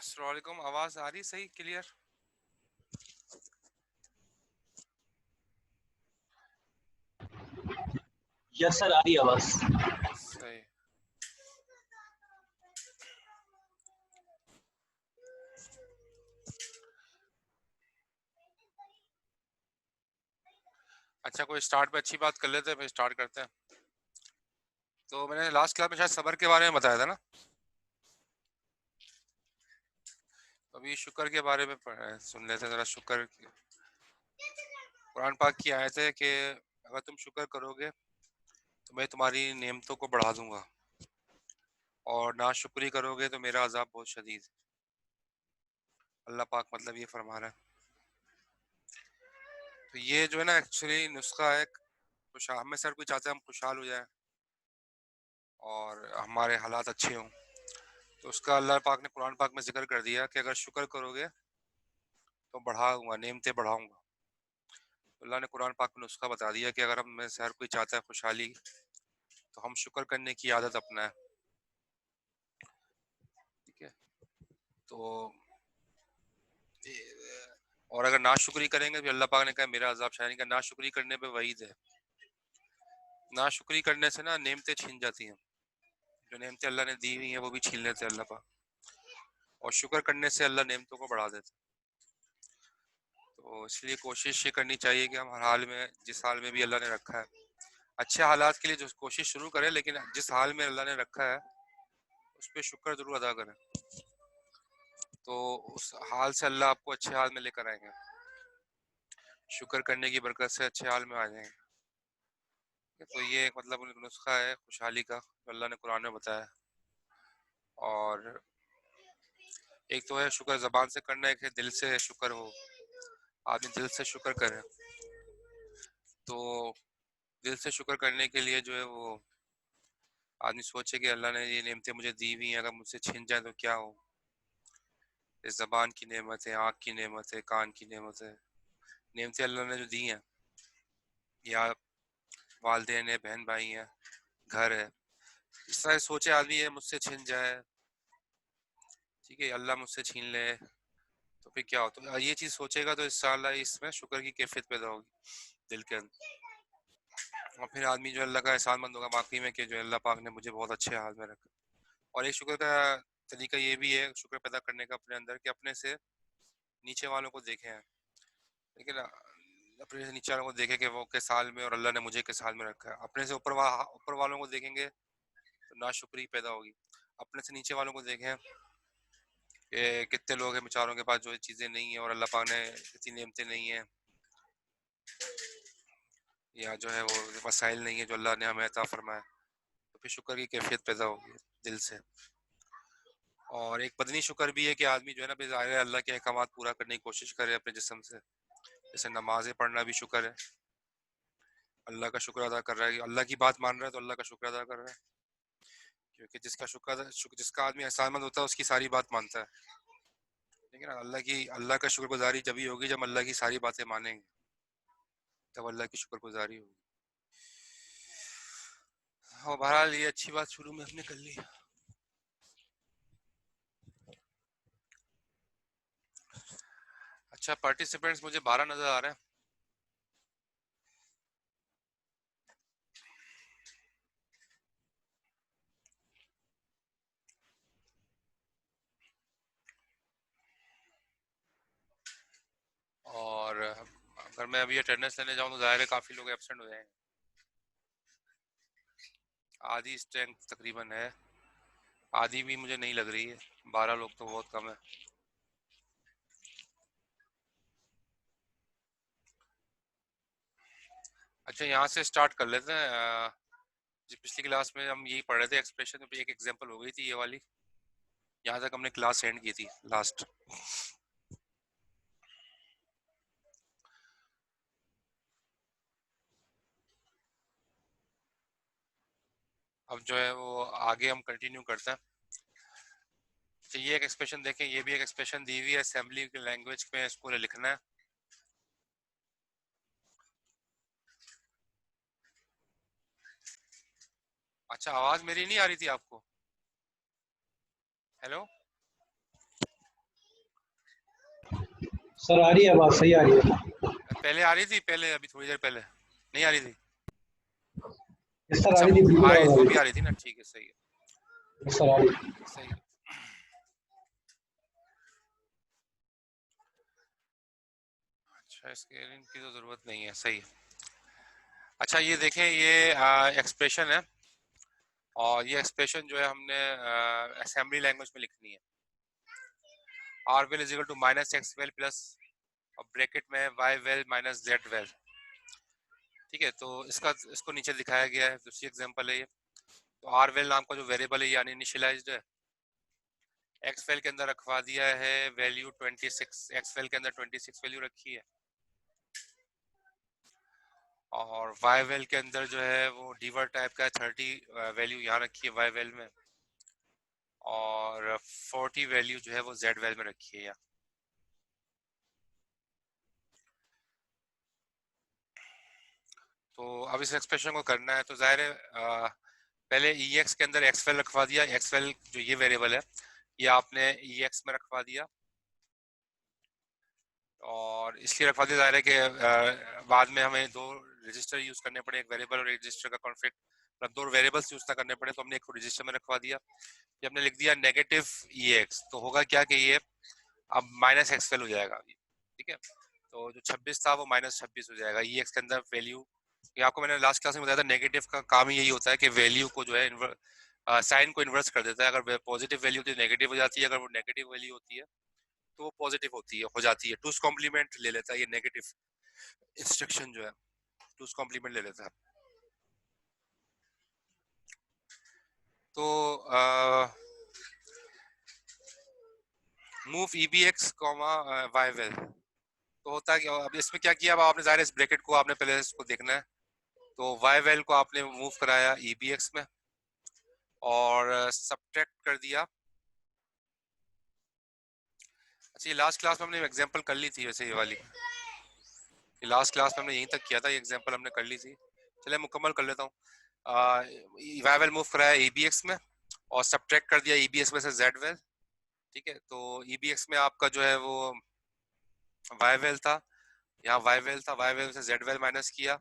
अस्सलाम वालेकुम। आवाज आ रही सही क्लियर? यस सर, आ रही है आवाज। सही। अच्छा, कोई स्टार्ट पे अच्छी बात कर लेते हैं, फिर स्टार्ट करते हैं। तो मैंने लास्ट क्लास में शायद सबर के बारे में बताया था ना। अभी शुक्र के बारे में सुन लेते हैं जरा। शुक्र, कुरान पाक की आयत है कि अगर तुम शुक्र करोगे तो मैं तुम्हारी नेमतों को बढ़ा दूंगा, और ना शुक्री करोगे तो मेरा अजाब बहुत शदीद है। अल्लाह पाक मतलब ये फरमा रहा है। तो ये जो है ना एक्चुअली नुस्खा है। खुश हमें सर कोई चाहते हैं हम खुशहाल हो जाए और हमारे हालात अच्छे हों, तो उसका अल्लाह पाक ने कुरान पाक में जिक्र कर दिया कि अगर शुक्र करोगे तो बढ़ाऊंगा, नेमतें बढ़ाऊंगा। तो अल्लाह ने कुरान पाक में नुस्खा बता दिया कि अगर हम में से हर कोई चाहता है खुशहाली, तो हम शुक्र करने की आदत अपनाएं। ठीक है। तो और अगर नाशुक्री करेंगे तो अल्लाह पाक ने कहा मेरा अजाब शायद का, नाशुक्री करने पे वईद है। नाशुक्री करने से ना नेमतें छीन जाती हैं। जो नेमतें अल्लाह ने दी हुई हैं वो भी छीन लेते हैं अल्लाह पाक, और शुक्र करने से अल्लाह नेमतों को बढ़ा देते हैं। तो इसलिए कोशिश ये करनी चाहिए कि हम हर हाल में, जिस हाल में भी अल्लाह ने रखा है, अच्छे हालात के लिए जो कोशिश शुरू करें, लेकिन जिस हाल में अल्लाह ने रखा है उस पर शुक्र जरूर अदा करें। तो उस हाल से अल्लाह आपको अच्छे हाल में लेकर आएंगे। शुक्र करने की बरकत से अच्छे हाल में आ जाएंगे। तो ये एक मतलब नुस्खा है खुशहाली का जो अल्लाह ने कुरान में बताया। और एक तो है शुक्र जबान से करना, एक है दिल से शुक्र हो। आदमी दिल से शुक्र करे। तो दिल से शुक्र करने के लिए जो है वो आदमी सोचे कि अल्लाह ने ये नेमतें मुझे दी हुई हैं, अगर मुझसे छिन जाए तो क्या हो। इस जबान की नेमत है, आँख की नेमत है, कान की नेमत है, नेमतें अल्लाह ने जो दी हैं, या वालदेन है, बहन भाई हैं, घर है, इस तरह सोचे आदमी ये मुझसे छिन जाए, ठीक है, अल्लाह मुझसे छीन ले, तो फिर क्या हो। तो ये चीज़ सोचेगा तो इंशाअल्लाह इसमें शुक्र की कैफियत पैदा होगी दिल के अंदर। और फिर आदमी जो अल्लाह का एहसानमंद होगा वाकई में कि जो अल्लाह पाक ने मुझे बहुत अच्छे हाल में रखा। और एक शुक्र का तरीका ये भी है शुक्र पैदा करने का अपने अंदर, कि अपने से नीचे वालों को देखें। लेकिन अपने से नीचे वालों को देखें कि वो किस हाल में और अल्लाह ने मुझे किस हाल में रखा है। अपने से ऊपर वालों को देखेंगे तो नाशुक्री पैदा होगी। अपने से नीचे वालों को देखें कि कितने लोग हैं बेचारों के पास जो चीज़ें नहीं है और अल्लाह पाक ने इतनी नेमतें नहीं है, या जो है वो वसाइल नहीं है जो अल्लाह ने हमें अता फरमाया। तो फिर शुक्र की कैफियत पैदा होगी दिल से। और एक बदनी शुक्र भी है कि आदमी जो है ना बेज़ाहिर अल्लाह के अहकामात पूरा करने की कोशिश करे अपने जिस्म से। जैसे नमाजें पढ़ना भी शुक्र है, अल्लाह का शुक्र अदा कर रहा है कि अल्लाह की बात मान रहा है तो अल्लाह का शुक्र अदा कर रहा है। क्योंकि जिसका आदमी एहसानमंद होता है उसकी सारी बात मानता है। लेकिन अल्लाह का शुक्रगुजारी जब ही होगी जब अल्लाह की सारी बातें मानेंगे, तब अल्लाह की शुक्रगुजारी होगी। और बहरहाल ये अच्छी बात शुरू में हमने कर ली। अच्छा, पार्टिसिपेंट्स मुझे 12 नजर आ रहे हैं। और अगर मैं अभी अटेंडेंस लेने जाऊं तो जाहिर है काफ़ी लोग एब्सेंट हो जाएंगे। आधी स्ट्रेंथ तकरीबन है, आधी भी मुझे नहीं लग रही है। 12 लोग तो बहुत कम है। अच्छा, यहाँ से स्टार्ट कर लेते हैं। जी, पिछली क्लास में हम यही पढ़ रहे थे, एक्सप्रेशन में एक एग्जांपल हो गई थी ये वाली। यहाँ तक हमने क्लास एंड की थी लास्ट। अब जो है वो आगे हम कंटिन्यू करते हैं। तो ये एक एक्सप्रेशन देखें, ये भी एक एक्सप्रेशन दी हुई है असेंबली की लैंग्वेज में, इसको लिखना है। अच्छा, आवाज मेरी नहीं आ रही थी आपको? हेलो। सर आ रही है आवाज, सही आ रही है। पहले आ रही थी, पहले अभी थोड़ी देर पहले नहीं आ रही थी। यस सर आ अच्छा रही वो थी, बिल्कुल आ रही आवाज थी, आ वो रही भी आ थी। रही थी ना, ठीक है, सही है। यस सर आ रही है। सही है। अच्छा स्केलिंग की तो जरूरत नहीं है, सही है। अच्छा ये देखें, ये एक्सप्रेशन है, और ये एक्सप्रेशन जो है हमने असेंबली लैंग्वेज में लिखनी है। R val is equal to minus X val plus, और ब्रैकेट में Y val minus Z val. ठीक है, तो इसको नीचे दिखाया गया है, दूसरी एग्जांपल है ये। तो आर वेल नाम का जो वेरिएबल है, यानी इनिशियलाइज्ड है, एक्स वेल के अंदर रखवा दिया है वैल्यू 26, एक्स वेल के अंदर 26 वैल्यू रखी है, और वाई वेल के अंदर जो है वो डीवर टाइप का 30 वैल्यू यहाँ रखी है वाई वेल में, और 40 वैल्यू जो है वो जेड वेल में रखी है यहाँ। तो अब इस एक्सप्रेशन को करना है, तो जाहिर है पहले ई एक्स के अंदर एक्स वेल रखवा दिया, एक्स वेल जो ये वेरिएबल है ये आपने ई एक्स में रखवा दिया, और इसलिए रखवा दिया, जाहिर है कि बाद में हमें दो रजिस्टर यूज करने पड़े, एक वेरिएबल और एक रजिस्टर का कॉन्फ्लिक्ट, मतलब दो वेरिएबल्स यूज ना करने पड़े, तो हमने एक रजिस्टर में रखवा दिया। ये हमने लिख दिया नेगेटिव ई एक्स, तो होगा क्या कि ये अब माइनस एक्स वेल हो जाएगा, ठीक है। तो जो 26 था वो माइनस 26 हो जाएगा ई एक्स के अंदर वैल्यू। ये आपको मैंने लास्ट क्लास में बताया था, नेगेटिव का काम ही यही होता है कि वैल्यू को जो है साइन को इन्वर्स कर देता है। अगर पॉजिटिव वैल्यू होती है नेगेटिव हो जाती है, अगर वो नेगेटिव वैल्यू होती है तो वो पॉजिटिव होती है, हो जाती है, टूस कॉम्प्लीमेंट ले लेता है ये नेगेटिव इंस्ट्रक्शन जो है, टूस कॉम्प्लीमेंट ले लेता है। तो move E B X comma Y val, तो होता है कि अब इसमें क्या किया, अब आपने जाहिर है इस ब्रैकेट को आपने पहले इसको देखना है। तो वाई वेल को आपने मूव कराया ई बी एक्स में, और सब्ट्रैक्ट कर दिया। अच्छा ये लास्ट क्लास में हमने एग्जांपल कर ली थी वैसे, ये वाली ये लास्ट क्लास में हमने यहीं तक किया था, ये एग्जांपल हमने कर ली थी। चलिए मुकम्मल कर लेता हूँ। वाई वेल मूव कराया ई बी एक्स में, और सब्ट्रैक्ट कर दिया ई बी एक्स में से जेड वेल। ठीक है, तो ई बी एक्स में आपका जो है वो वाई वेल था, यहाँ वाई वेल था, वाई वेल से जेड वेल माइनस किया,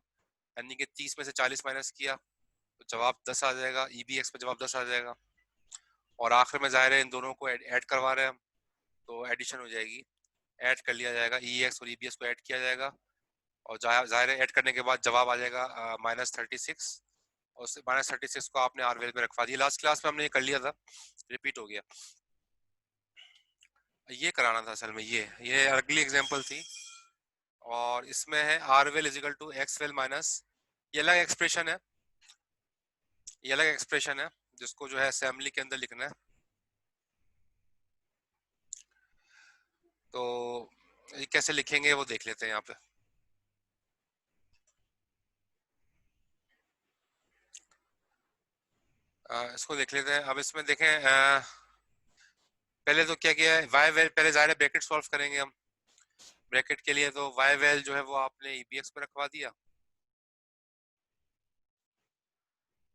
यानी कि 30 में से 40 माइनस किया तो जवाब 10 आ जाएगा, ई बी एक्स में जवाब 10 आ जाएगा। और आखिर में जाहिर है इन दोनों को ऐड करवा रहे हैं हम, तो एडिशन हो जाएगी, ऐड कर लिया जाएगा, ई एक्स और ई बी एक्स को ऐड किया जाएगा, और जाहिर है ऐड करने के बाद जवाब आ जाएगा -36, और उस -36 को आपने आर वेल में रखवा दिया। लास्ट क्लास में हमने ये कर लिया था, रिपीट हो गया, ये कराना था असल में, ये अगली एग्जांपल थी, और इसमें है R val is equal to X val minus, ये अलग एक्सप्रेशन है, ये अलग एक्सप्रेशन है जिसको जो है असेंबली के अंदर लिखना है। तो ये कैसे लिखेंगे वो देख लेते हैं यहाँ पे। इसको देख लेते हैं, अब इसमें देखें पहले तो क्या किया है, वाई वेल पहले जाहिर है ब्रैकेट सॉल्व करेंगे हम, ब्रैकेट के लिए तो वाई वेल जो है वो आपने ईबीएक्स में रखवा दिया,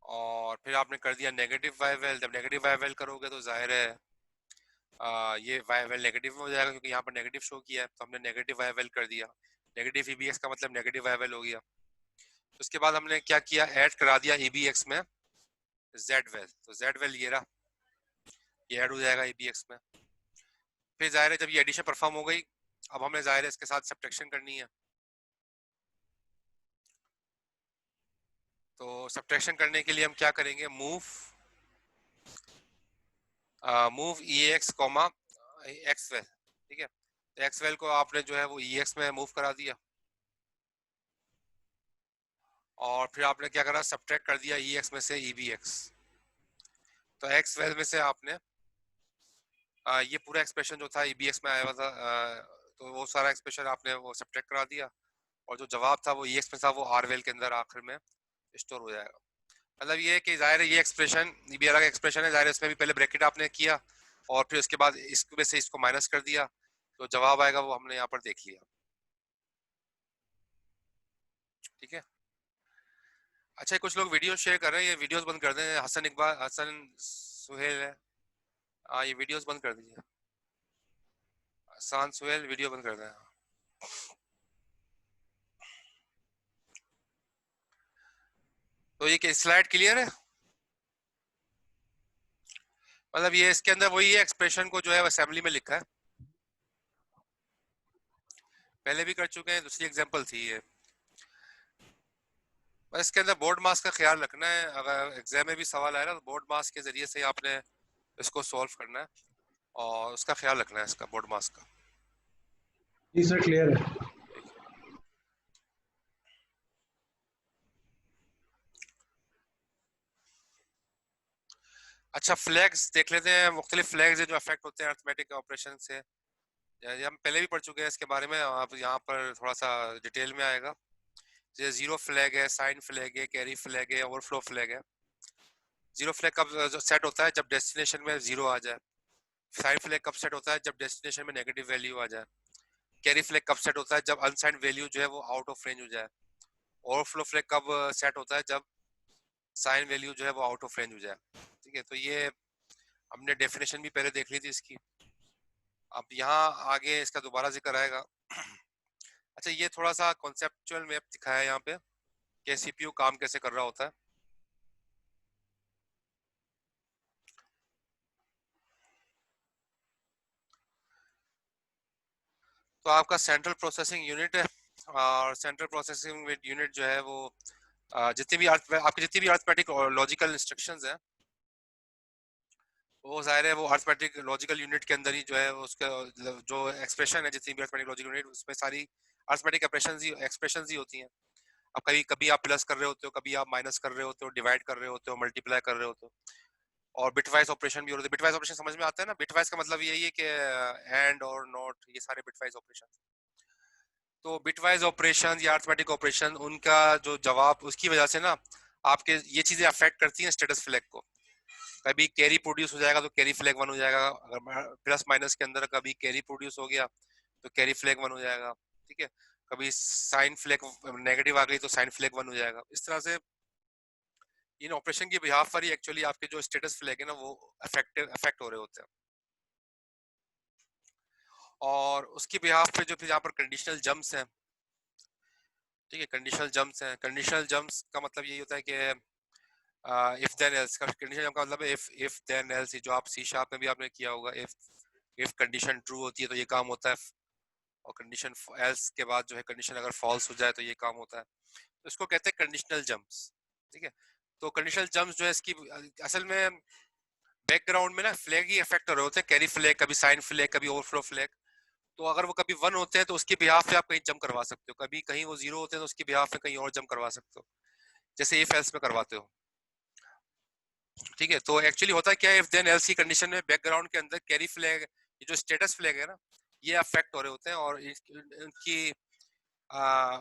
और फिर आपने कर दिया नेगेटिव वाई वेल। जब नेगेटिव वाई वेल करोगे तो जाहिर है ये वाई वेल नेगेटिव में हो जाएगा, क्योंकि यहाँ पर नेगेटिव शो किया है, तो हमने नेगेटिव वाई वेल कर दिया, नेगेटिव ईबीएक्स का मतलब नेगेटिव वाई वेल हो गया। उसके बाद हमने क्या किया, ऐड करा दिया ईबीएक्स में जेड वेल, तो जेड वेल ये रहा, ये ऐड हो जाएगा ईबीएक्स में। फिर जाहिर है जब ये एडिशन परफॉर्म हो गई, अब हमें जाहिर है इसके साथ सब्ट्रैक्शन करनी है, तो सब्ट्रैक्शन करने के लिए हम क्या करेंगे, मूव ई एक्स कॉमा एक्स वेल। ठीक है, तो एक्स वेल को आपने जो है वो ई एक्स में मूव करा दिया, और फिर आपने क्या करा, सब्ट्रैक्ट कर दिया ई एक्स में से ई बी एक्स। तो एक्स वेल में से आपने ये पूरा एक्सप्रेशन जो था ई बी एक्स में आया हुआ था, तो वो सारा एक्सप्रेशन आपने वो सब्ट्रैक्ट करा दिया, और जो जवाब था वो ई एक्स में था, वो आर वेल के अंदर आखिर में स्टोर हो जाएगा। मतलब ये है कि जाहिर है ये एक्सप्रेशन, ये भी अलग एक्सप्रेशन है, जाहिर है इसमें भी पहले ब्रैकेट आपने किया, और फिर उसके बाद इसमें से इसको माइनस कर दिया, तो जवाब आएगा वो हमने यहाँ पर देख लिया। ठीक है, अच्छा कुछ लोग वीडियो शेयर कर रहे हैं, ये वीडियोस बंद कर दें, हसन इकबाल, हसन सुहेल है, हाँ ये वीडियोस बंद कर दीजिए, हसन सुहेल वीडियो बंद कर दें। तो ये स्लाइड क्लियर है? मतलब ये इसके अंदर वही है, एक्सप्रेशन को जो है असेंबली में लिखा है, पहले भी कर चुके हैं, दूसरी एग्जांपल थी ये। बस इसके अंदर बोर्ड मास का ख्याल रखना है, अगर एग्जाम में भी सवाल आए ना तो बोर्ड मास के जरिए से आपने इसको सॉल्व करना है और उसका ख्याल रखना है, इसका बोर्ड मास का। जी सर क्लियर है। ठीक है। अच्छा, फ्लैग्स देख लेते हैं, मुख्तलिफ फ्लैग्स है जो अफेक्ट होते हैं अर्थमेटिक ऑपरेशन से। ये हम पहले भी पढ़ चुके हैं इसके बारे में, आप यहाँ पर थोड़ा सा डिटेल में आएगा। जैसे जीरो फ्लैग है, साइन फ्लैग है, कैरी फ्लैग है, ओवरफ्लो फ्लैग है। जीरो फ्लैग कब सेट होता है? जब डेस्टिनेशन में जीरो आ जाए। साइन फ्लैग कब सेट होता है? जब डेस्टिनेशन में नेगेटिव वैल्यू आ जाए। कैरी फ्लैग कब सेट होता है? जब अनसाइंड वैल्यू जो है वो आउट ऑफ रेंज हो जाए। ओवरफ्लो फ्लैग कब सेट होता है? जब साइन वैल्यू जो है वो आउट ऑफ रेंज हो जाए। ठीक है, तो ये हमने डेफिनेशन भी पहले देख ली थी इसकी। अब यहाँ आगे इसका दोबारा जिक्र आएगा। अच्छा, ये थोड़ा सा कॉन्सेप्चुअल मैप दिखाया है यहाँ पे कि सीपीयू काम कैसे कर रहा होता है। तो आपका सेंट्रल प्रोसेसिंग यूनिट है, और सेंट्रल प्रोसेसिंग यूनिट जो है वो जितनी भी आपकी जितनी भी अर्थमेटिक और लॉजिकल इंस्ट्रक्शंस हैं, वो जाहिर है वो अर्थमेटिक लॉजिकल यूनिट के अंदर ही जो है उसका जो एक्सप्रेशन है, जितनी भी अर्थमेटिक लॉजिकल यूनिट उसमें सारी अर्थमेटिक एक्सप्रेशंस ही होती हैं। अब कभी कभी आप प्लस कर रहे होते हो, कभी आप माइनस कर रहे होते हो, डिवाइड कर रहे होते हो, मल्टीप्लाई कर रहे होते हो, और बिटवाइज ऑपरेशन भी होते हैं। बिटवाइज ऑपरेशन समझ में आता है ना? बिटवाइज का मतलब यही है कि एंड और नॉट, ये सारे बिटवाइज ऑपरेशन। तो बिटवाइज ऑपरेशन या अर्थमेटिक ऑपरेशन, उनका जो जवाब, उसकी वजह से ना आपके ये चीजें अफेक्ट करती हैं स्टेटस फ्लैग को। कभी कैरी प्रोड्यूस हो जाएगा तो कैरी फ्लैग वन हो जाएगा, अगर प्लस माइनस के अंदर कभी कैरी प्रोड्यूस हो गया तो कैरी फ्लैग वन हो जाएगा। ठीक है, कभी साइन फ्लैग नेगेटिव आ गई तो साइन फ्लैग वन हो जाएगा। इस तरह से इन ऑपरेशन की बिहाफ पर ही एक्चुअली आपके जो स्टेटस फ्लैग है ना वो अफेक्ट हो रहे होते हैं। और उसकी बिहाफ पे जो फिर यहाँ पर कंडीशनल जंप्स हैं, ठीक है, कंडीशनल जंप्स हैं। कंडीशनल जंप्स का मतलब यही होता है कि इफ देन एल्स का, कंडीशनल जंप का मतलब है इफ देन एल्स, जो आप सी शार्प में भी आपने किया होगा। इफ कंडीशन ट्रू होती है तो ये काम होता है, और कंडीशन एल्स के बाद जो है कंडीशन अगर फॉल्स हो जाए तो ये काम होता है। तो इसको कहते हैं कंडीशनल जंप्स। ठीक है, तो कंडीशनल जंप्स जो है इसकी असल में बैकग्राउंड में ना फ्लैग ही इफेक्ट हो रहे होते हैं, कैरी फ्लैग, कभी साइन फ्लैग, कभी ओवरफ्लो फ्लैग। तो अगर वो कभी वन होते हैं तो उसकी बिहाफ पे आप कहीं जंप करवा सकते हो, कभी कहीं वो जीरो होते हैं तो उसकी बिहाफ पे कहीं और जंप करवा सकते हो, जैसे इफ एल्स में करवाते हो। ठीक है, तो एक्चुअली होता क्या है, इफ देन एल्स की कंडीशन में बैकग्राउंड के अंदर कैरी फ्लैग, ये जो स्टेटस फ्लैग है ना, ये अफेक्ट हो रहे होते हैं, और इनकी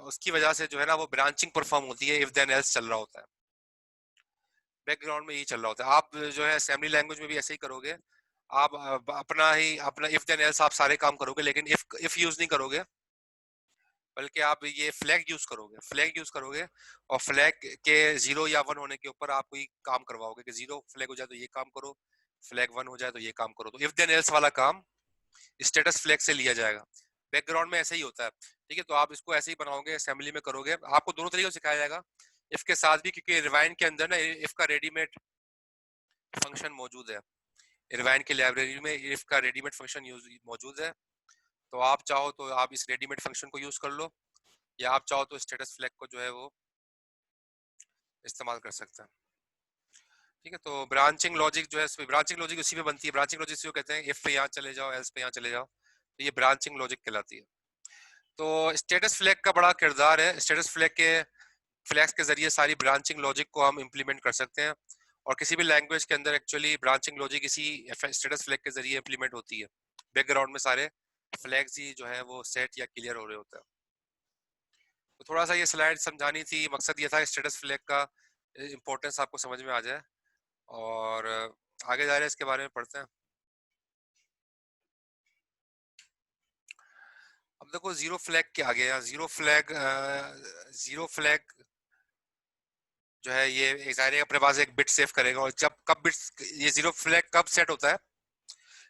उसकी वजह से जो है ना वो ब्रांचिंग परफॉर्म होती है, इफ देन एल्स चल रहा होता है बैकग्राउंड में, यही चल रहा होता है। आप जो है असेंबली लैंग्वेज में भी ऐसे ही करोगे, आप अपना इफ देन एल्स आप सारे काम करोगे, लेकिन इफ यूज नहीं करोगे, बल्कि आप ये फ्लैग यूज करोगे और फ्लैग के जीरो या वन होने के ऊपर आप कोई काम करवाओगे कि जीरो फ्लैग हो जाए तो ये काम करो, फ्लैग वन हो जाए तो ये काम करो। तो इफ देन एल्स वाला काम स्टेटस फ्लैग से लिया जाएगा, बैकग्राउंड में ऐसे ही होता है। ठीक है, तो आप इसको ऐसे ही बनाओगे, असेंबली में करोगे, आपको दोनों तरीके से सिखाया जाएगा, इफ के साथ भी, क्योंकि रिवाइन के अंदर ना इफ का रेडीमेड फंक्शन मौजूद है। रिवाइन की लाइब्रेरी में इफ का रेडीमेड फंक्शन मौजूद है। तो आप चाहो तो आप इस रेडीमेड फंक्शन को यूज कर लो, या आप चाहो तो स्टेटस फ्लैग को जो है वो इस्तेमाल कर सकते हैं। ठीक है, तो ब्रांचिंग लॉजिक जो है, ब्रांचिंग लॉजिक उसी में बनती है। ब्रांचिंग लॉजिक इसी को कहते हैं, इफ पे यहाँ चले जाओ, एल्स पे यहाँ चले जाओ, तो ये ब्रांचिंग लॉजिक कहलाती है। तो स्टेटस फ्लैग का बड़ा किरदार है। स्टेटस फ्लैग के फ्लैग्स के जरिए सारी ब्रांचिंग लॉजिक को हम इंप्लीमेंट कर सकते हैं, और किसी भी लैंग्वेज के अंदर एक्चुअली ब्रांचिंग लॉजिक इसी स्टेटस फ्लैग के जरिए इंप्लीमेंट होती है। बैकग्राउंड में सारे फ्लैग्स ही जो है वो सेट या क्लियर हो रहे होते हैं। तो थोड़ा सा ये स्लाइड समझानी थी, मकसद ये था स्टेटस फ्लैग का इंपॉर्टेंस आपको समझ में आ जाए, और आगे जा रहे हैं इसके बारे में पढ़ते हैं। अब देखो जीरो फ्लैग के आगे, या जीरो फ्लैग जो है ये ज़ाहिर है अपने पास एक बिट सेव करेगा, और जब कब बिट, ये जीरो फ्लैग कब सेट होता है?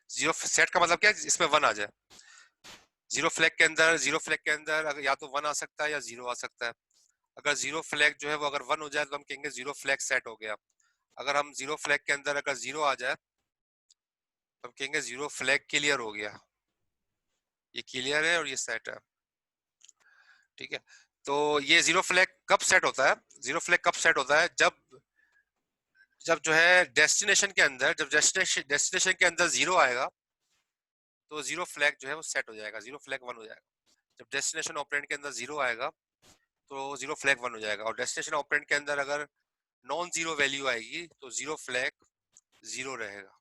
जीरो सेट का मतलब क्या है? इसमें वन आ जाए। जीरो फ्लैग के अंदर अगर या तो वन आ सकता है या जीरो आ सकता है। अगर जीरो फ्लैग जो है वो अगर 1 हो जाए तो हम कहेंगे जीरो फ्लैग सेट हो गया। अगर हम जीरो फ्लैग के अंदर अगर जीरो आ जाए तो हम कहेंगे जीरो फ्लैग क्लियर हो गया। ये क्लियर है और ये सेट है, ठीक है। तो ये जीरो फ्लैग कब सेट होता है? जीरो फ्लैग कब सेट होता है? जब जब जो है डेस्टिनेशन के अंदर, जब डेस्टिनेशन के अंदर जीरो आएगा तो जीरो फ्लैग जो है वो सेट हो जाएगा, जीरो फ्लैग 1 हो जाएगा। जब डेस्टिनेशन ऑपरेंड के अंदर जीरो आएगा तो जीरो फ्लैग 1 हो जाएगा। और डेस्टिनेशन ऑपरेंड के अंदर अगर नॉन जीरो वैल्यू आएगी तो जीरो फ्लैग 0 रहेगा।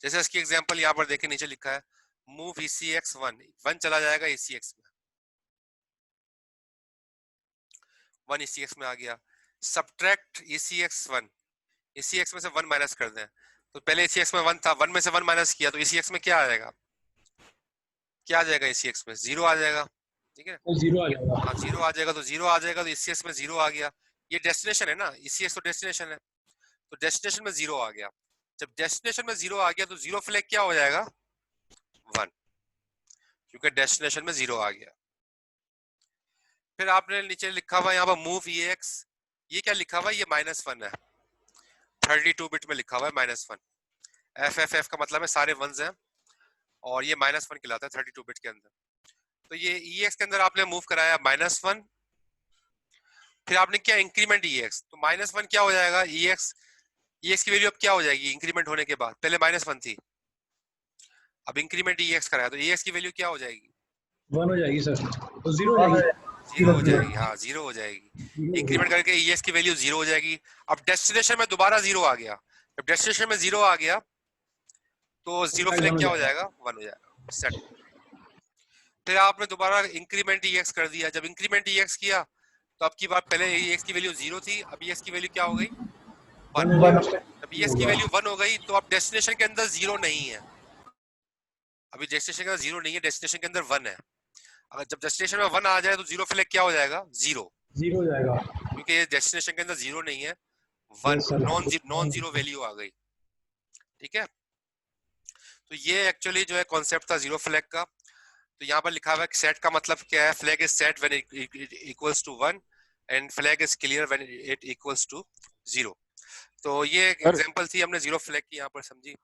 जैसे इसकी एग्जांपल यहाँ पर देखिए, नीचे लिखा है मूव ECX 1 चला जाएगा ECX में, 1 ECX में आ गया। सब्ट्रैक्ट ECX 1, ECX में से 1 माइनस कर दें, तो पहले ECX में 1 था, 1 में से 1 माइनस किया तो ECX में क्या आ जाएगा? क्या आ जाएगा? ECX में 0 आ जाएगा, ठीक है। तो जीरो आ जाएगा। हाँ 0 आ जाएगा, तो 0 आ जाएगा तो ECX में 0 आ गया। ये डेस्टिनेशन है ना, ECX तो डेस्टिनेशन है, तो डेस्टिनेशन में 0 आ गया। जब डेस्टिनेशन में 0 आ गया तो जीरो फ्लैग क्या हो जाएगा? 1, क्योंकि डेस्टिनेशन में 0 आ गया। फिर आपने नीचे लिखा हुआ यहाँ पर मूव EX, ये क्या लिखा हुआ है? ये -1 है, 32 बिट में लिखा हुआ है -1। FFF का मतलब है सारे वंस हैं और ये -1 कहलाता है 32 बिट के अंदर। तो ये EX के अंदर आपने मूव कराया -1, फिर आपने क्या इंक्रीमेंट EX, तो -1 क्या हो जाएगा? EX की वैल्यू अब क्या हो जाएगी इंक्रीमेंट होने के बाद? पहले -1 थी, अब इंक्रीमेंट EX कराया तो EX की वैल्यू क्या हो जाएगी? 1 हो जाएगी सर, तो जीरो हो जाएगी। 0 हो जाएगी, हाँ 0 हो जाएगी। जीरो हो इंक्रीमेंट गई। करके EX की वैल्यू 0 हो जाएगी। अब डेस्टिनेशन में दोबारा 0 आ गया, जब डेस्टिनेशन में 0 आ गया तो जीरो फ्लैग फ्लैग 1 हो क्या हो जाएगा। जाएगा? 1 हो जाएगा, सेट। फिर आपने दोबारा इंक्रीमेंट EX कर दिया, जब इंक्रीमेंट EX किया तो अब की बार पहले EX की वैल्यू 0 थी, अब EX की वैल्यू क्या हो गई? 1। 1 हो गया, जब फ्लैग EX हो की गया। वैल्यू 1 हो गई तो अब डेस्टिनेशन के अंदर 0 नहीं है, अभी डेस्टिनेशन के अंदर 0 नहीं है, डेस्टिनेशन के अंदर 1 है। अगर जब डेस्टिनेशन में 1 आ जाए तो जीरो फ्लैग क्या हो जाएगा? 0, जीरो हो जाएगा। क्योंकि ये डेस्टिनेशन के अंदर 0 नहीं है, 1 yes sir. Non zero value आ गई, ठीक है। तो ये एक्चुअली जो है कॉन्सेप्ट था जीरो फ्लैग का। तो यहाँ पर लिखा हुआ है सेट का मतलब क्या है? Flag is set when it equals to 1 and flag is clear when it equals to 0। तो ये एक सर एग्जांपल थी, हमने जीरो फ्लैग की यहाँ पर समझी।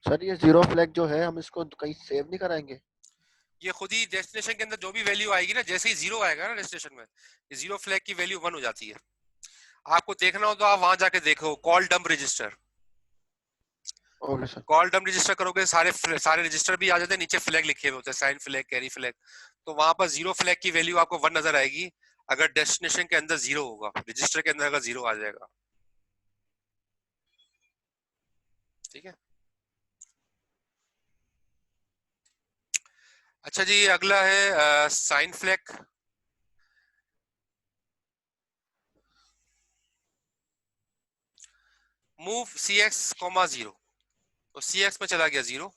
सर ये जीरो फ्लैग जो है हम इसको कहीं सेव नहीं कराएंगे? ये खुद ही डेस्टिनेशन के अंदर जो भी वैल्यू आएगी ना, जैसे ही 0 आएगा ना डेस्टिनेशन में, ये जीरो फ्लैग की वैल्यू 1 हो जाती है। आपको देखना हो तो आप वहां जाके देखो call dump register, okay sir. Call dump register करोगे सारे सारे रजिस्टर भी आ जाते हैं, नीचे फ्लैग लिखे हुए होते हैं, साइन फ्लैग, कैरी फ्लैग। तो वहां पर जीरो फ्लैग की वैल्यू आपको 1 नजर आएगी अगर डेस्टिनेशन के अंदर 0 होगा, रजिस्टर के अंदर अगर 0 आ जाएगा, ठीक है। अच्छा जी, अगला है साइन फ्लैग। मूव CX, 0, तो CX में चला गया 0,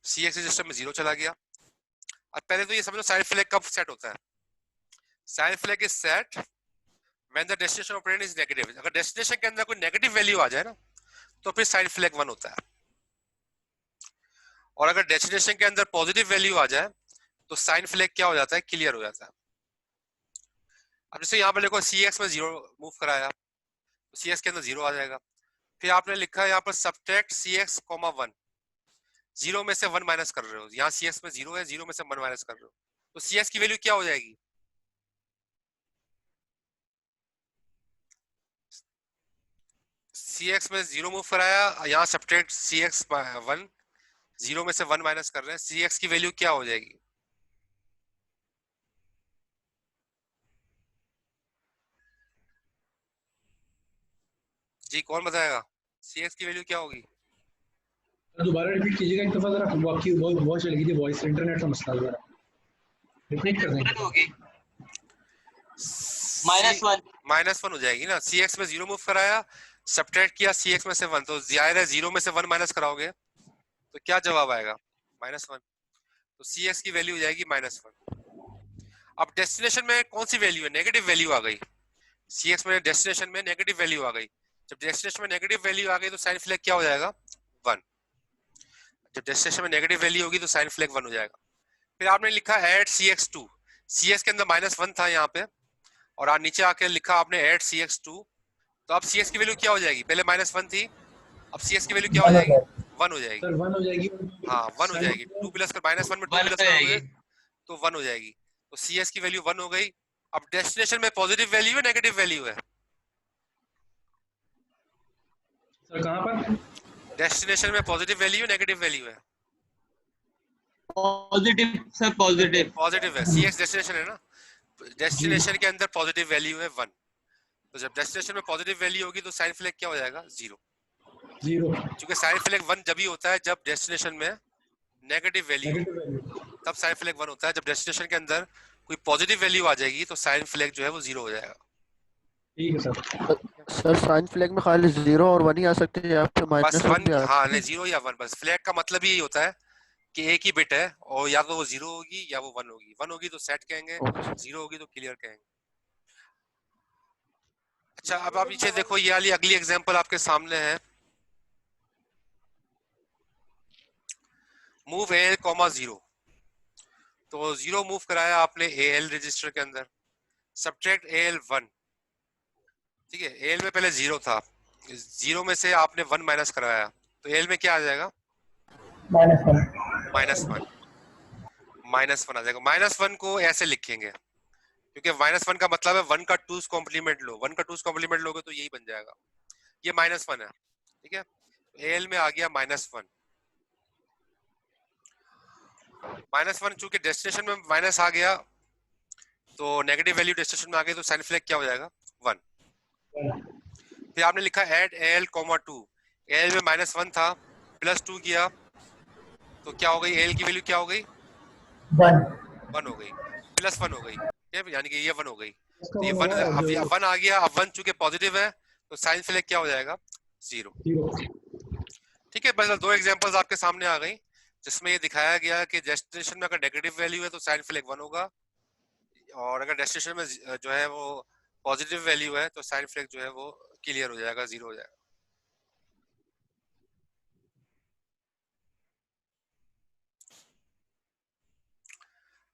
CX रजिस्टर में 0 चला गया। अब पहले तो ये समझो साइन फ्लैग कब सेट होता है? Sign flag is set when the destination operand is negative. अगर डेस्टिनेशन के अंदर कोई नेगेटिव वैल्यू आ जाए ना तो फिर साइन फ्लैग 1 होता है, और अगर डेस्टिनेशन के अंदर पॉजिटिव वैल्यू आ जाए तो साइन फ्लैग क्या हो जाता है? क्लियर हो जाता है। अब जैसे यहाँ पर देखो CX में 0 मूव कराया तो CX के अंदर 0 आ जाएगा। फिर आपने लिखा है यहाँ पर सब्ट्रैक्ट CX, 1, 0 में से 1 माइनस कर रहे हो, यहाँ CX में 0 है, 0 में से 1 माइनस कर रहे हो, तो CX की वैल्यू क्या हो जाएगी? CX में 0 मूव कराया, यहाँ सब्ट्रैक्ट CX 1, 0 में से 1 माइनस कर रहे हैं, CX की वैल्यू क्या हो जाएगी? जी कौन बताएगा? CX की वैल्यू क्या होगी? दोबारा रिपीट कीजिएगा एक दफा जरा, आपकी वॉइस चली गई थी, वॉइस इंटरनेट का मसला है, रिपीट कर देंगे। होगी -1। -1 हो जाएगी ना, CX में 0 मूव कराया, सब्ट्रैक्ट किया CX में से 1, तो जाहिर है 0 में से 1 माइनस कराओगे तो क्या जवाब आएगा? -1, तो CX की वैल्यू हो जाएगी -1। अब डेस्टिनेशन में कौन सी वैल्यू है? नेगेटिव वैल्यू आ गई, CX में डेस्टिनेशन में नेगेटिव वैल्यू आ गई। जब डेस्टिनेशन में नेगेटिव वैल्यू आ गई तो साइन फ्लैग क्या हो जाएगा? 1। जब डेस्टिनेशन में नेगेटिव वैल्यू होगी तो साइन फ्लैग 1 हो जाएगा। फिर आपने लिखा ऐड CX2, CS के अंदर -1 था यहाँ पे, और आज नीचे आके लिखा आपने ऐड CX2, तो अब CS की वैल्यू क्या हो जाएगी? पहले -1 थी, अब CS की वैल्यू क्या हो वन हो जाएगी? जाएगा 1 हो जाएगी। सर, 1 हो जाएगी। हाँ 1 हो साइन जाएगी। 2 प्लस कर -1 में 2 वन प्लस हो करोगे जाएगी। तो 1 हो जाएगी। तो CS की वैल्यू 1 हो गई। अब डेस्टिनेशन में पॉजिटिव वैल्यू है नेगेटिव वैल्यू है? सर कहाँ पर? डेस्टिनेशन में पॉजिटिव वैल्यू नेगेटिव वैल्यू है? Positive sir, positive. पॉजिटिव है। CS डेस्टिनेशन है ना, जी डेस्टिनेशन के अंदर पॉजिटिव वैल्यू है 1। तो जब डेस्टिनेशन में पॉजिटिव वैल्यू होगी तो साइन फ्लैग क्या हो जाएगा? 0। 0 क्योंकि साइन फ्लैग 1 जब ही होता है जब डेस्टिनेशन में नेगेटिव वैल्यू हो, नेगेटिव वैल्यू। तब साइन फ्लैग 1 होता है। जब डेस्टिनेशन के अंदर कोई पॉजिटिव वैल्यू आ जाएगी तो साइन फ्लैग जो है वो 0 हो जाएगा। ठीक है सर। सर साइन फ्लैग में खाली 0 और 1 ही आ सकते हैं या फिर बस -1 1, भी आ हाँ सकते नहीं हैं? 0 या 1, बस फ्लैग का मतलब यही होता है कि एक ही बिट है, और या तो वो 0 होगी या वो 1 होगी। 1 होगी तो सेट कहेंगे, ओके सर। 0 होगी तो क्लियर कहेंगे। अच्छा, अब आप पीछे देखो, ये वाली अगली एग्जांपल आपके सामने है। मूव AL, 0, तो 0 मूव कराया आपने AL रजिस्टर के अंदर, सब्ट्रैक्ट AL 1, ठीक है। AL में पहले 0 था, 0 में से आपने 1 माइनस कराया, तो AL में क्या आ जाएगा? -1। -1, -1 आ जाएगा। -1 को ऐसे लिखेंगे, क्योंकि -1 का मतलब है 1 का 2's कॉम्प्लीमेंट लो, 1 का 2's कॉम्प्लीमेंट लोगे तो यही बन जाएगा। ये -1 है, ठीक है। AL में आ गया -1, -1 चूंकि डेस्टिनेशन में माइनस आ गया तो नेगेटिव वैल्यू डेस्टिनेशन में आ गई, तो साइन फ्लैग क्या हो जाएगा? 1। फिर आपने लिखा ऐड AL, 2, AL में -1 था, +2 किया तो क्या हो गई? AL की वैल्यू क्या हो गई? 1 हो गई, +1 हो गई, ठीक है, यानी कि ये 1 हो गई। इसका तो ये 1 1, होगा अब जो 1 आ गया। अब 1 चूंकि पॉजिटिव है तो साइन फ्लैग क्या हो जाएगा? 0। 0। ठीक है, बस 2 एग्जांपल्स आपके सामने आ गई जिसमें ये दिखाया गया कि डेस्टिनेशन में अगर नेगेटिव वैल्यू है तो साइन फ्लैग 1 होगा, और अगर डेस्टिनेशन में जो है वो पॉजिटिव वैल्यू है तो साइन फ्लैग जो है वो क्लियर हो जाएगा, 0 हो जाएगा।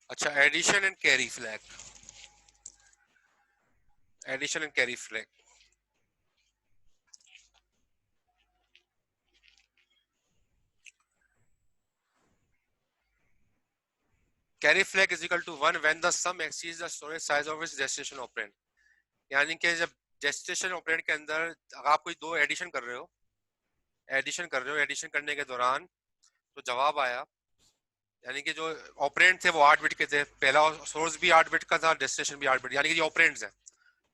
अच्छा, addition and carry flag, addition and carry flag. Carry flag is equal to 1 when the sum exceeds the storage size of its destination operand, यानी कि जब डेस्टिनेशन ऑपरेंड के अंदर अगर आप कोई 2 एडिशन कर रहे हो, एडिशन करने के दौरान तो जवाब आया, यानी कि जो ऑपरेंड थे वो 8 बिट के थे, पहला सोर्स भी 8 बिट का था, डेस्टिनेशन भी 8 बिट, यानी कि जो ऑपरेंड्स हैं,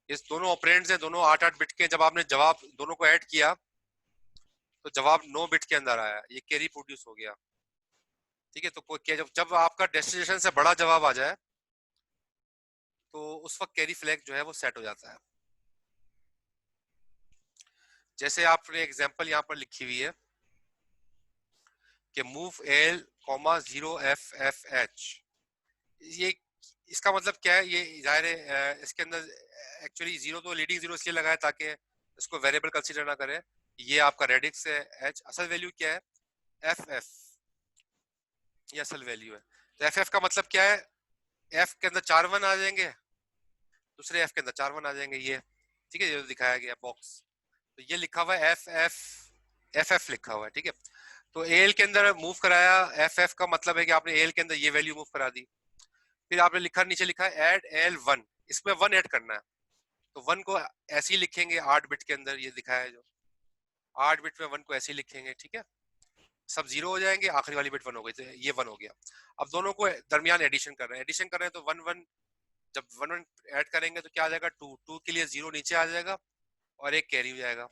इस दोनों ऑपरेंड्स हैं, दोनों 8-8 बिट के। जब आपने जवाब दोनों को ऐड किया तो जवाब 9 बिट के अंदर आया, ये कैरी प्रोड्यूस हो गया, ठीक है। तो कोई जब आपका डेस्टिनेशन से बड़ा जवाब आ जाए तो उस वक्त कैरी फ्लैग जो है वो सेट हो जाता है। जैसे आपने एग्जांपल यहाँ पर लिखी हुई है कि मूव AL, 0FFH, ये इसका मतलब क्या है? ये जाहिर है इसके अंदर एक्चुअली 0 तो लीडिंग 0 इसलिए लगाया ताकि इसको वेरिएबल कंसीडर ना करें। ये आपका रेडिक्स है H, असल वैल्यू क्या है? FF, ये असल वैल्यू है। तो FF का मतलब क्या है? F के अंदर 4 1 आ जाएंगे, दूसरे F के अंदर 4 1 आ जाएंगे, ये ठीक है, ये तो दिखाया गया बॉक्स। तो ये लिखा हुआ है FF लिखा हुआ है, ठीक है। तो AL के अंदर मूव कराया, FF का मतलब है कि आपने AL के अंदर ये वैल्यू मूव करा दी। फिर आपने लिखा, नीचे लिखा ऐड AL1, इसमें 1 ऐड करना है, तो 1 को ऐसे ही लिखेंगे 8 बिट के अंदर, ये दिखाया है जो 8 बिट में 1 को ऐसे ही लिखेंगे, ठीक है। सब 0 हो जाएंगे, आखिरी वाली बिट 1 हो गई, तो ये 1 हो गया। अब दोनों को दरमियान एडिशन कर रहे हैं, तो 1 1, जब 1 1 ऐड करेंगे तो क्या आ जाएगा? 2 2 के लिए 0 नीचे आ जाएगा और एक कैरी हो जाएगा।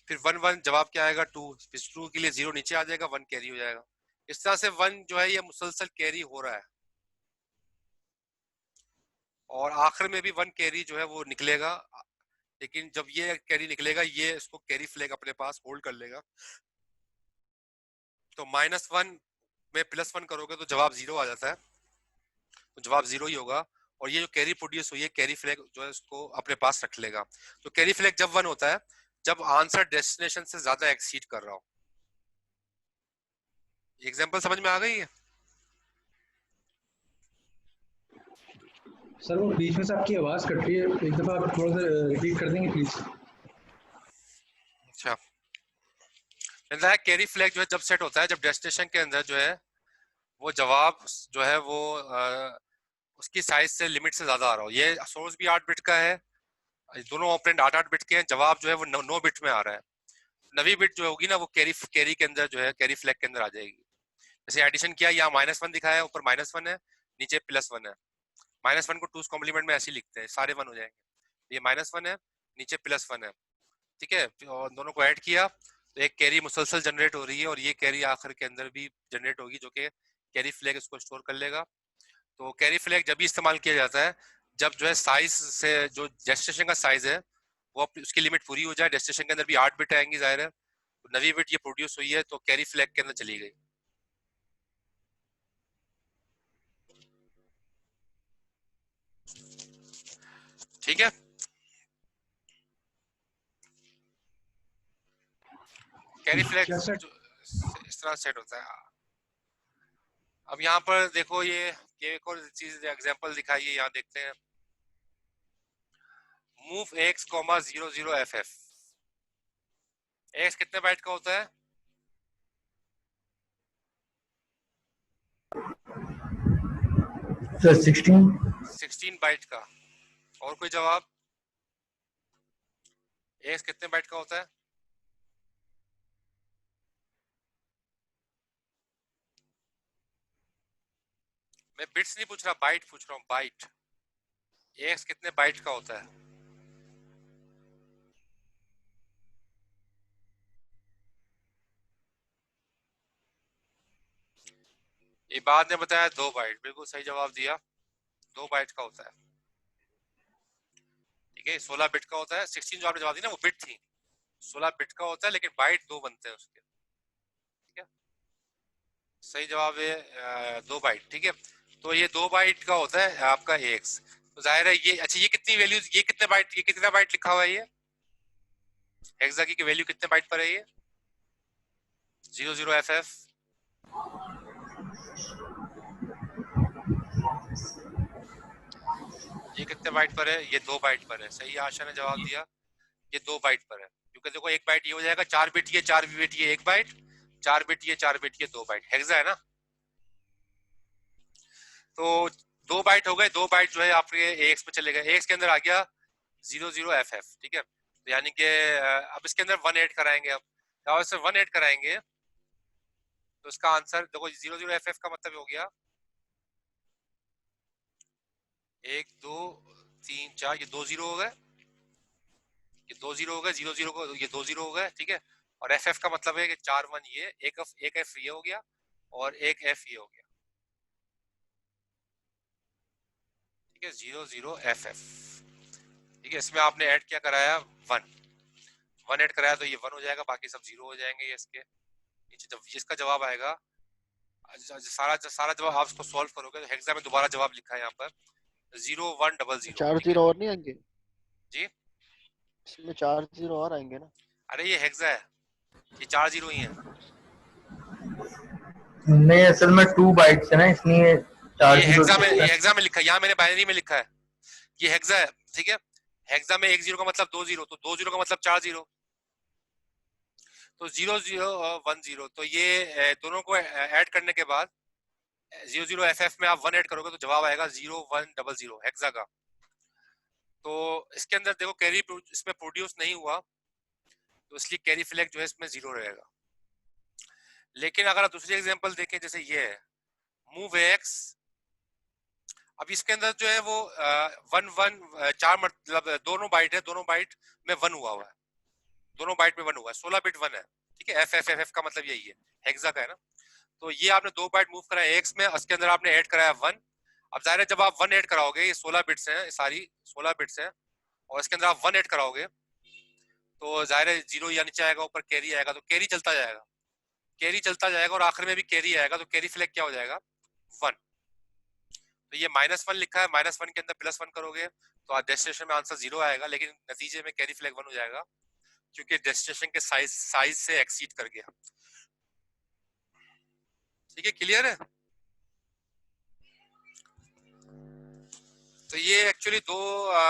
फिर 1 1 जवाब क्या आएगा? 2, फिर 2 के लिए 0 नीचे आ जाएगा, 1 कैरी हो जाएगा। इस तरह से 1 जो है ये मुसलसल कैरी हो रहा है, और आखिर में भी 1 कैरी जो है वो निकलेगा। लेकिन जब ये कैरी निकलेगा ये इसको कैरी फ्लैग अपने पास होल्ड कर लेगा। तो -1 में +1 करोगे तो जवाब 0 आ जाता है, तो जवाब 0 ही होगा। और ये जो कैरी प्रोड्यूस हुई है, कैरी फ्लैग जो है उसको अपने पास रख लेगा। तो कैरी फ्लैग जब 1 होता है जब आंसर डेस्टिनेशन से ज्यादा एक्सीड कर रहा हो, एग्जाम्पल समझ में आ गई है? सर वो बीच में से आपकी आवाज़ कट रही है, एक दफ़ा आप थोड़ा सा रिपीट कर देंगे प्लीज़। अच्छा, मिलता है कैरी फ्लैग जो है जब सेट होता है जब डेस्टिनेशन के अंदर जो है वो जवाब जो है वो उसकी साइज से लिमिट से ज्यादा आ रहा हो। ये सोर्स भी 8 बिट का है, दोनों ऑपरेंड 8 8 बिट के हैं, जवाब जो है वो 9 बिट में आ रहा है। नवी बिट जो होगी ना वो कैरी कैरी के अंदर जो है कैरी फ्लैग के अंदर आ जाएगी। जैसे एडिशन किया, यहाँ -1 दिखाया है, ऊपर -1 है, नीचे +1 है। -1 को टूस कॉम्प्लीमेंट में ऐसे ही लिखते हैं, सारे 1 हो जाएंगे। ये -1 है, नीचे +1 है, ठीक है, और दोनों को ऐड किया तो एक कैरी मुसलसल जनरेट हो रही है, और ये कैरी आखिर के अंदर भी जनरेट होगी जो कि कैरी फ्लैग इसको स्टोर कर लेगा। तो कैरी फ्लैग जब भी इस्तेमाल किया जाता है जब जो है साइज से जो डेस्टिनेशन का साइज है वो उसकी लिमिट पूरी हो जाए। डेस्टिनेशन के अंदर भी 8 बिट आएंगी, जाहिर है, तो नवी बिट ये प्रोड्यूस हुई है तो कैरी फ्लैग के अंदर चली गई। ठीक है, कैरी फ्लैग क्या सर? जो इस तरह सेट होता है। अब यहाँ पर देखो ये एक और चीज एग्जांपल दिखाई है, यहाँ देखते हैं। Move x comma 00FF, x कितने बाइट का होता है? सर 16। 16 बाइट का। और कोई जवाब? एक्स कितने बाइट का होता है? मैं बिट्स नहीं पूछ रहा, बाइट पूछ रहा हूँ, बाइट। एक्स कितने बाइट का होता है? ये बाद ने बताया 2 बाइट, बिल्कुल सही जवाब दिया, 2 बाइट का होता है। ठीक है, 16 बिट का होता है। 16 जो आपने जवाब दी ना वो बिट थी, 16 बिट का होता है, लेकिन बाइट 2 बनते हैं उसके। ठीक है, सही जवाब है 2 बाइट। ठीक है, तो ये 2 बाइट का होता है आपका एक्स। तो जाहिर है ये, अच्छा ये कितनी वैल्यूज, ये कितने बाइट, ये कितना बाइट लिखा हुआ है? ये हेक्सा की वैल्यू कितने बाइट पर है? ये 00FF ये कितने बाइट पर है? ये 2 बाइट पर है। सही आशा ने जवाब दिया, ये 2 बाइट पर है, क्योंकि देखो 1 बाइट ये हो जाएगा, 4 बिट ये, 4 बिट ये 1 बाइट, 4 बिट ये, 4 बिट ये 2 बाइट, हेक्सा है ना। तो 2 बाइट हो गए, 2 बाइट जो है आपके एक्स में चले गए, एक्स के अंदर आ गया 00FF। ठीक है, तो यानी कि अब इसके अंदर 1 ऐड कराएंगे। अब से 1 ऐड कराएंगे तो इसका आंसर देखो, 00FF का मतलब हो गया 1 2 3 4, ये 2 जीरो हो गए, ये 2 जीरो हो गए, 00 को ये 2 जीरो हो गए। ठीक है, और FF का मतलब है कि 4 1 ये, एक F ये हो गया, और एक F ये हो गया। ठीक है, 00FF। ठीक है, इसमें आपने ऐड क्या कराया? 1 ऐड कराया तो ये 1 हो जाएगा, बाकी सब 0 हो जाएंगे। ये इसके नीचे जब इसका जवाब आएगा, सारा सारा जवाब आप इसको सॉल्व करोगे तो हेक्सा में दोबारा जवाब लिखा है यहाँ पर 0100। चार ठीक है जीरो और नहीं आएंगे जी, इसमें? 4 जीरो और आएंगे ना? अरे ये हेक्सा है, ये 4 जीरो ही है। नहीं, असल में 2 बाइट्स है ना, इसलिए 4 ये जीरो हेक्सा में, लिखा ये है। हेक्सा में लिखा है, यहाँ मैंने बाइनरी में लिखा है, ये हेक्सा है। ठीक है, हेक्सा में 1 जीरो का मतलब 2 जीरो, तो 2 जीरो का मतलब 4 जीरो, तो 0010। तो ये दोनों को ऐड करने के बाद 00FF में आप 1 ऐड करोगे तो जवाब आएगा 0100 हेक्सा का। तो इसके अंदर देखो कैरी इसमें प्रोड्यूस नहीं हुआ, तो इसलिए कैरी फ्लैग जो है इसमें 0 रहेगा। लेकिन अगर आप दूसरी एग्जांपल देखें, जैसे ये है मूव एक्स, अब इसके अंदर जो है वो 4 मतलब दोनों बाइट है, दोनों बाइट में 1 हुआ हुआ है, दोनों बाइट में 1 हुआ है, 16 बिट 1 है। ठीक है, FF का मतलब यही है, हेक्सा का है ना। तो ये आपने 2 बाइट मूव कराया एक्स में, उसके अंदर आपने ऐड कराया 1। अब जाहिर है जब आप 1 ऐड कराओगे, ये 16 बिट्स हैं, सारी 16 बिट्स हैं, और इसके अंदर आप 1 ऐड कराओगे तो जाहिर है 0 या नीचे आएगा, ऊपर कैरी आएगा, तो कैरी चलता जाएगा, कैरी चलता जाएगा, और आखिर में भी कैरी आएगा, तो कैरी फ्लैग क्या हो जाएगा? 1। तो ये -1 लिखा है, -1 के अंदर +1 करोगे तो डेस्टिनेशन में आंसर 0 आएगा, लेकिन नतीजे में कैरी फ्लैग 1 हो जाएगा, क्योंकि डेस्टिनेशन के साइज से एक्सीड कर गया। ठीक है, क्लियर है? तो ये एक्चुअली दो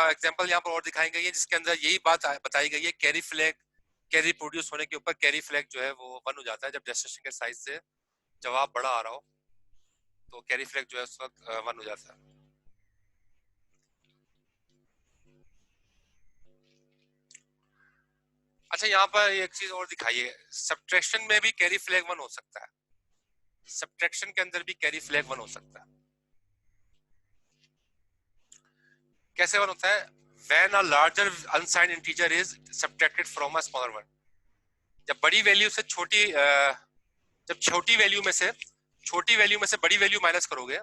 एग्जांपल यहाँ पर और दिखाई गई है जिसके अंदर यही बात बताई गई है, कैरी फ्लैग, कैरी प्रोड्यूस होने के ऊपर कैरी फ्लैग जो है वो 1 हो जाता है जब डेस्टिनेशन के साइड से जवाब बड़ा आ रहा हो, तो कैरी फ्लैग जो है उस वक्त 1 हो जाता है। अच्छा, यहाँ पर एक चीज और दिखाई है, सब्ट्रैक्शन में भी कैरी फ्लैग 1 हो सकता है, सब्ट्रैक्शन के अंदर भी कैरी फ्लैग 1 हो सकता है। कैसे 1 होता है? When a larger unsigned integer is subtracted from a smaller one, जब बड़ी वैल्यू से जब छोटी वैल्यू में से बड़ी वैल्यू माइनस करोगे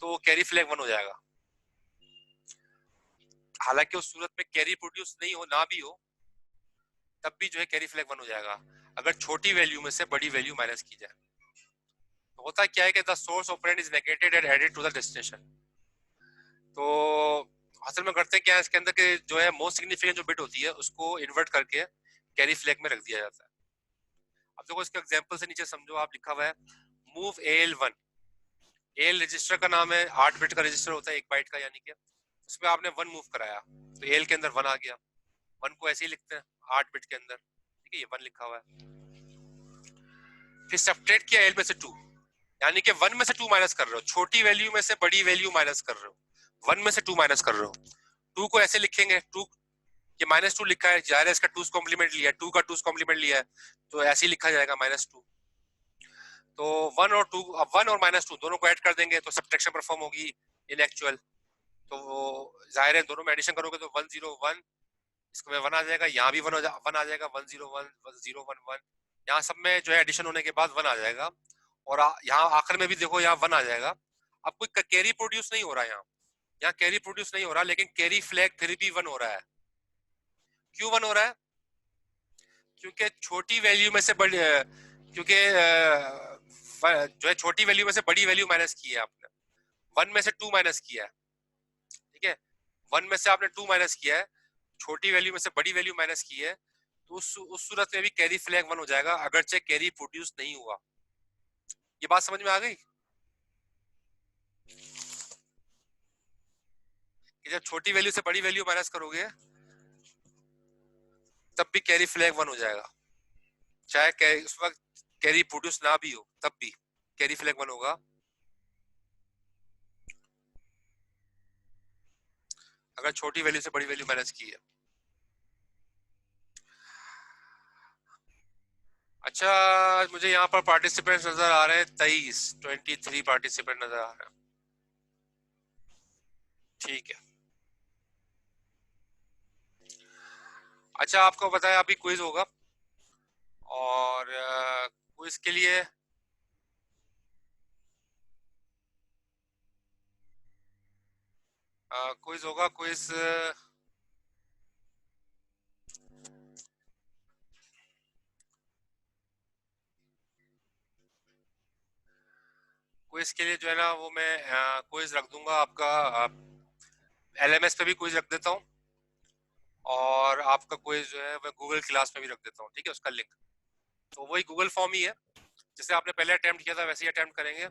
तो कैरी फ्लैग 1 हो जाएगा। हालांकि उस सूरत में कैरी प्रोड्यूस नहीं हो ना भी हो तब भी जो है कैरी फ्लैग 1 हो जाएगा अगर छोटी वैल्यू में से बड़ी वैल्यू माइनस की जाए। तो होता क्या है कि the source operand is negated and added to the destination. तो असल में करते क्या है, इसके अंदर के जो है मोस्ट सिग्निफिकेंट जो बिट होती है उसको इन्वर्ट करके कैरी फ्लैग में रख दिया जाता है। अब देखो इसके एग्जांपल से नीचे समझो, आप लिखा हुआ है मूव AL1। AL रजिस्टर का नाम है, 8 बिट का रजिस्टर होता है 1 बाइट का, यानी कि उसमें आपने 1 मूव कराया तो AL के अंदर 1 आ गया। 1 को ऐसे ही लिखते हैं 8 बिट के अंदर, ठीक है, ये 1 लिखा हुआ है। फिर सब्ट्रैक्ट किया AL में से 2, यानी कि 1 में से 2 माइनस कर रहे हो, छोटी वैल्यू में से बड़ी वैल्यू माइनस कर रहे हो, 1 में से 2 माइनस कर रहे हो। 2 को ऐसे लिखेंगे, 2 ये -2 लिखा है, जाहिर है इसका 2's कॉम्प्लीमेंट लिया है, 2 का 2's कॉम्प्लीमेंट लिया है तो ऐसे ही लिखा जाएगा -2। तो 1 और 2, अब 1 और -2 दोनों को ऐड कर देंगे तो सब्ट्रैक्शन परफॉर्म होगी इन एक्चुअल। तो जाहिर है दोनों में एडिशन करोगे तो 1 0 1, इसमें 1 आ जाएगा, यहाँ भी 1 आ जाएगा, 1 0 1 0 1 1, यहाँ सब में जो है एडिशन होने के बाद 1 आ जाएगा। और यहाँ आखिर में भी देखो यहाँ 1 आ जाएगा। अब कोई कैरी प्रोड्यूस नहीं हो रहा, यहाँ कैरी प्रोड्यूस नहीं हो रहा, लेकिन कैरी फ्लैग फिर भी 1 हो रहा है। क्यों 1 हो रहा है? क्योंकि छोटी वैल्यू में से बड़ी, क्योंकि जो है छोटी वैल्यू में से बड़ी वैल्यू माइनस की है आपने, 1 में से 2 माइनस किया है, ठीक है, 1 में से आपने 2 माइनस किया है, छोटी वैल्यू में से बड़ी वैल्यू माइनस की है, तो उस सूरत में भी कैरी फ्लैग 1 हो जाएगा अगरचे कैरी प्रोड्यूस नहीं हुआ। ये बात समझ में आ गई कि जब छोटी वैल्यू से बड़ी वैल्यू माइनस करोगे तब भी कैरी फ्लैग 1 हो जाएगा, चाहे उस वक्त कैरी प्रोड्यूस ना भी हो तब भी कैरी फ्लैग 1 होगा। अगर छोटी वैल्यू से बड़ी वैल्यू माइनस की है। अच्छा, मुझे यहाँ पर पार्टिसिपेंट्स नजर आ रहे हैं 23 पार्टिसिपेंट नजर आ रहे हैं, ठीक है। अच्छा, आपको बताया अभी क्विज होगा और क्विज के लिए क्विज होगा। क्विज क्विज के लिए जो है ना वो मैं क्विज रख दूंगा आपका, LMS पे भी क्विज रख देता हूँ और आपका क्विज जो है मैं गूगल क्लास में भी रख देता हूँ, ठीक है, उसका लिंक। तो वही गूगल फॉर्म ही है जिसे आपने पहले अटेम्प्ट किया था, वैसे ही अटेम्प्ट करेंगे।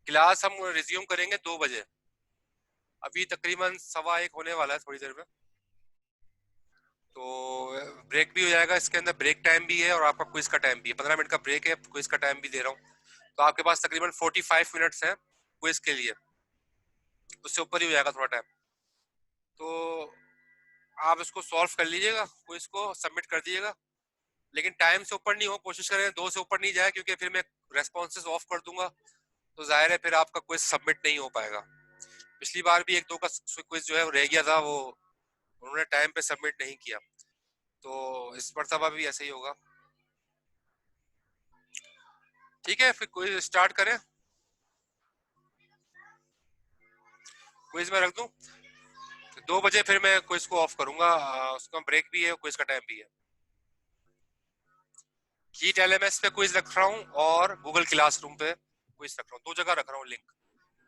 क्लास हम रिज्यूम करेंगे 2 बजे, अभी तकरीबन 1:15 होने वाला है थोड़ी देर में। तो ब्रेक भी हो जाएगा, इसके अंदर ब्रेक टाइम भी है और आपका क्विज का टाइम भी है, 15 मिनट का ब्रेक है, क्विज का टाइम भी दे रहा हूँ। तो आपके पास तकरीबन 45 मिनट्स है क्विज के लिए, उससे ऊपर ही हो जाएगा थोड़ा टाइम। तो आप इसको सॉल्व कर लीजिएगा, क्विज को सबमिट कर दीजिएगा, लेकिन टाइम से ऊपर नहीं हो, कोशिश करें 2 से ऊपर नहीं जाए, क्योंकि फिर मैं रेस्पॉन्सेस ऑफ कर दूंगा तो जाहिर है फिर आपका क्विज सबमिट नहीं हो पाएगा। पिछली बार भी 1-2 का क्विज जो है वो रह गया था, वो उन्होंने टाइम पे सबमिट नहीं किया, तो इस मरतबा भी ऐसे ही होगा। ठीक है, फिर क्विज स्टार्ट करें। क्विज में रख दूं 2 बजे, फिर मैं क्विज को ऑफ करूंगा, उसका ब्रेक भी है, क्विज का टाइम भी है। कीट LMS पे क्विज रख रहा हूँ और गूगल क्लासरूम पे क्विज रख रहा हूँ, 2 जगह रख रहा हूँ लिंक,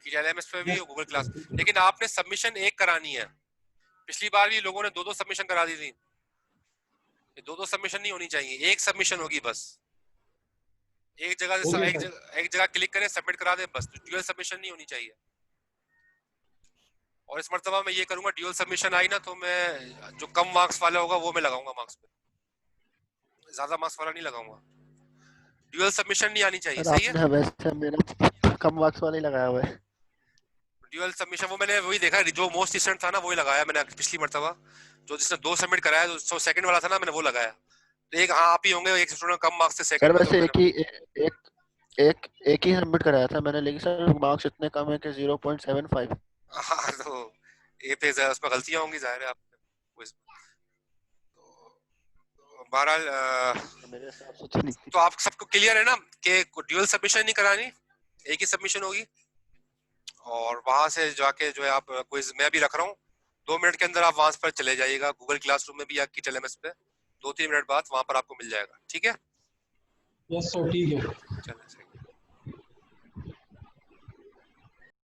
कीट LMS पे भी और गूगल क्लास। लेकिन आपने सबमिशन 1 करानी है, पिछली बार भी लोगों ने 2-2 सबमिशन करा दी थी, 2-2 सबमिशन नहीं होनी चाहिए, 1 सबमिशन होगी बस। एक जगह हो से गया सर। एक जगह क्लिक करें, सबमिट करा दें, बस। ड्यूअल सबमिशन नहीं होनी चाहिए। और इस मर्तबा मैं ये करूंगा, ड्यूअल सबमिशन आई ना तो मैं जो कम मार्क्स वाला होगा वो मैं लगाऊंगा मार्क्स पे, ज्यादा मार्क्स वाला नहीं लगाऊंगा। ड्यूअल सबमिशन नहीं आनी चाहिए, सर सही है। आपने वैसे मेरा कम मार्क्स वाला ही लगाया हुआ है। ड्यूअल सबमिशन वो मैंने वही देखा, जो मोस्ट रिसेंट था ना वही लगाया मैंने पिछली मर्तबा। जो जिसने 2 सबमिट कराया, जो सेकंड वाला था ना, मैंने वो लगाया। तो एक, हाँ, आप ही होंगे एक स्टूडेंट कम मार्क्स से सर सेकंड में, तो वैसे मैंने। एक एक एक ही सबमिट कराया था मैंने, लेकिन सर मार्क्स इतने कम है कि 0.75। हाँ, तो ए पे उसमें गलतियां होंगी, जाहिर है। आप बहरहाल मेरे हिसाब से तो नहीं थी। तो आप सबको क्लियर है ना कि ड्यूअल सबमिशन नहीं करानी, एक ही सबमिशन होगी। और वहां से जाके जो है आप क्विज मैं भी रख रहा हूँ, 2 मिनट के अंदर आप वहां पर चले जाइएगा, गूगल क्लासरूम में भी या कीट एलएमएस पे, 2-3 मिनट बाद वहां पर आपको मिल जाएगा, ठीक है। यस सर, ठीक है। चलिए।